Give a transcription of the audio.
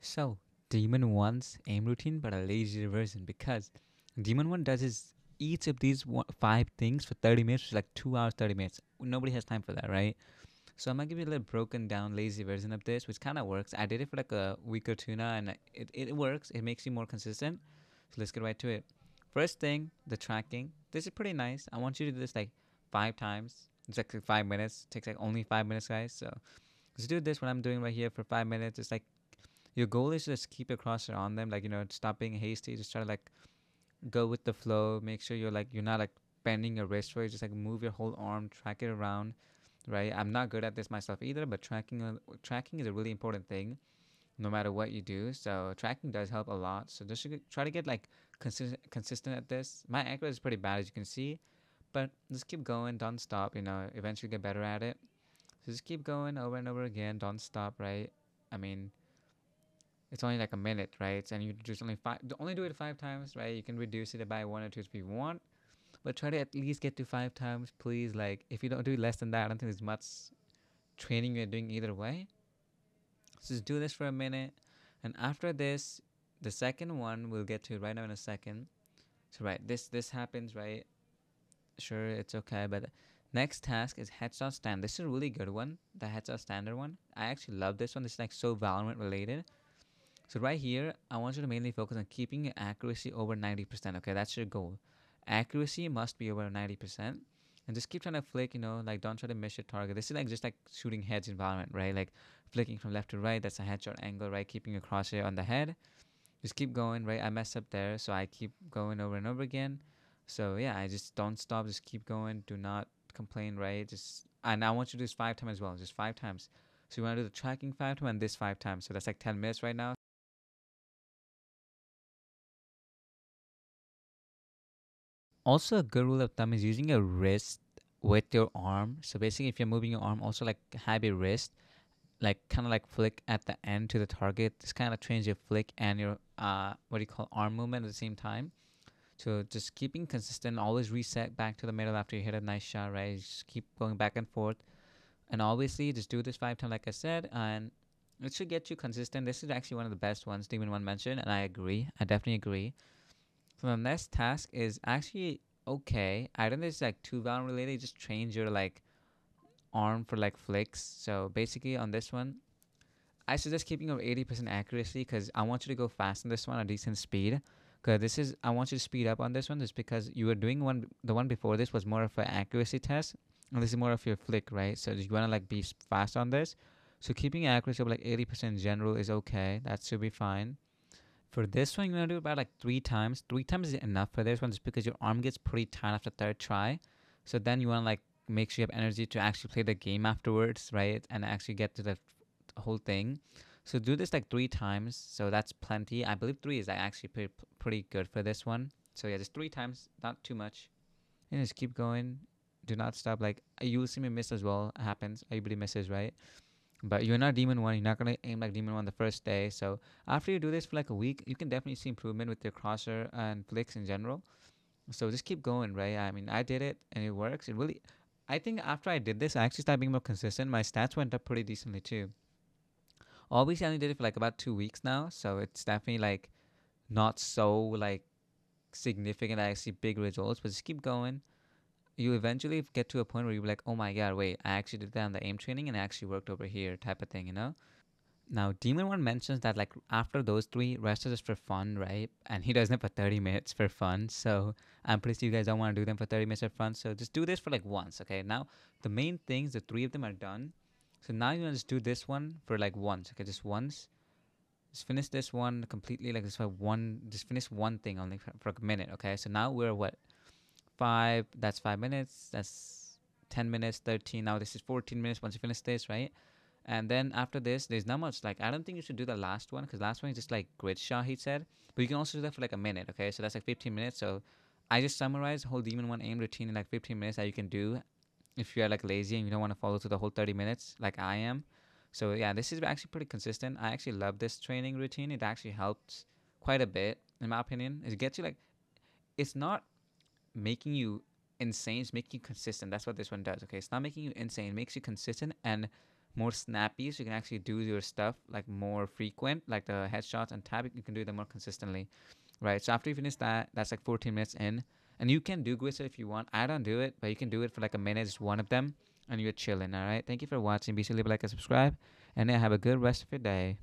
So, Demon 1's aim routine, but a lazier version because Demon 1 does his each of these five things for 30 minutes, which is like 2 hours, 30 minutes. Nobody has time for that, right? So, I'm gonna give you a little broken down, lazy version of this, which kind of works. I did it for like a week or two now, and it works. It makes you more consistent. So, let's get right to it. First thing, the tracking. This is pretty nice. I want you to do this like 5 times. It's like 5 minutes. It takes like only 5 minutes, guys. So, let's do this. What I'm doing right here for 5 minutes. It's like your goal is to just keep your crosshair on them, like stop being hasty. Just try to like go with the flow. Make sure you're not like bending your wrist for it. Just like move your whole arm, track it around. Right. I'm not good at this myself either, but tracking is a really important thing, no matter what you do. So tracking does help a lot. So just try to get like consistent at this. My accuracy is pretty bad, as you can see, but just keep going. Don't stop. Eventually get better at it. So just keep going over and over again. Don't stop. Right. I mean, it's only like a minute, right? And you just only do it 5 times, right? You can reduce it by one or two if you want, but try to at least get to 5 times, please. Like if you don't do less than that, I don't think there's much training you're doing either way. So just do this for a minute, and after this, the second one we'll get to right now in a second. So right, this happens, right? Sure, it's okay, but next task is headshot stand. This is a really good one, the headshot standard one. I actually love this one. This is like so Valorant related. So right here, I want you to mainly focus on keeping your accuracy over 90%. Okay, that's your goal. Accuracy must be over 90%. And just keep trying to flick, like don't try to miss your target. This is like just like shooting heads in Valorant, right? Like flicking from left to right, that's a headshot angle, right? Keeping your crosshair on the head. Just keep going, right? I messed up there, so I keep going over and over again. So yeah, I just don't stop, just keep going. Do not complain, right? And I want you to do this 5 times as well, just 5 times. So you want to do the tracking 5 times and this 5 times. So that's like 10 minutes right now. Also, a good rule of thumb is using your wrist with your arm. So basically, if you're moving your arm, also like have your wrist like kind of like flick at the end to the target. This kind of trains your flick and your what do you call arm movement at the same time. So just keeping consistent, always reset back to the middle after you hit a nice shot, right? Just keep going back and forth, and obviously just do this 5 times, like I said, and it should get you consistent. This is actually one of the best ones Demon1 mentioned, and I agree. I definitely agree. So the next task is actually okay. I don't think it's like too Valorant related. It just trains your like arm for like flicks. So basically on this one, I suggest keeping over 80% accuracy because I want you to go fast on this one, a decent speed. Because I want you to speed up on this one just because you were doing the one before this was more of an accuracy test. And this is more of your flick, right? So you want to like be fast on this. So keeping accuracy of like 80% in general is okay. That should be fine. For this one, you're gonna do about like 3 times. 3 times is enough for this one, just because your arm gets pretty tired after third try. So then you wanna like make sure you have energy to actually play the game afterwards, right? And actually get to the whole thing. So do this like 3 times. So that's plenty. I believe three is like actually pretty good for this one. So yeah, just 3 times, not too much. And just keep going. Do not stop. Like you will see me miss as well. It happens. Everybody misses, right? But you're not Demon 1. You're not gonna aim like Demon 1 the first day. So after you do this for like a week, you can definitely see improvement with your crosshair and flicks in general. So just keep going, right? I mean, I did it and it works. It really, I think after I did this, I actually started being more consistent. My stats went up pretty decently too. Obviously, I only did it for like about 2 weeks now, so it's definitely like not so like significant. I see big results, but just keep going. You eventually get to a point where you're like, oh my god, wait, I actually did that on the aim training and it actually worked over here, type of thing. Now, Demon 1 mentions that like after those three, rest is just for fun, right? And he does them for 30 minutes for fun. So I'm pretty sure you guys don't want to do them for 30 minutes for fun. So just do this for like once, okay? Now, the main things, the three of them are done. So now you want to just do this one for like once, okay? Just once. Just finish this one completely, like this for one. Just finish one thing only for a minute, okay? So now we're what? That's 5 minutes. That's 10 minutes, 13. Now this is 14 minutes once you finish this, right? And then after this, there's not much. Like, I don't think you should do the last one because last one is just like grid shot, he said. But you can also do that for like a minute, okay? So that's like 15 minutes. So I just summarized the whole Demon 1 aim routine in like 15 minutes that you can do if you're like lazy and you don't want to follow through the whole 30 minutes like I am. So yeah, this is actually pretty consistent. I actually love this training routine. It actually helps quite a bit, in my opinion. It gets you like, it's not making you insane, it's making you consistent. That's what this one does, okay? It's not making you insane, it makes you consistent and more snappy, so you can actually do your stuff like more frequent, like the headshots and tapping. You can do them more consistently, right? So after you finish that, that's like 14 minutes in, and you can do Gwitzer if you want. I don't do it, but you can do it for like a minute, just one of them, and you're chilling. All right. Thank you for watching. Be sure to leave a like and subscribe, and yeah, have a good rest of your day.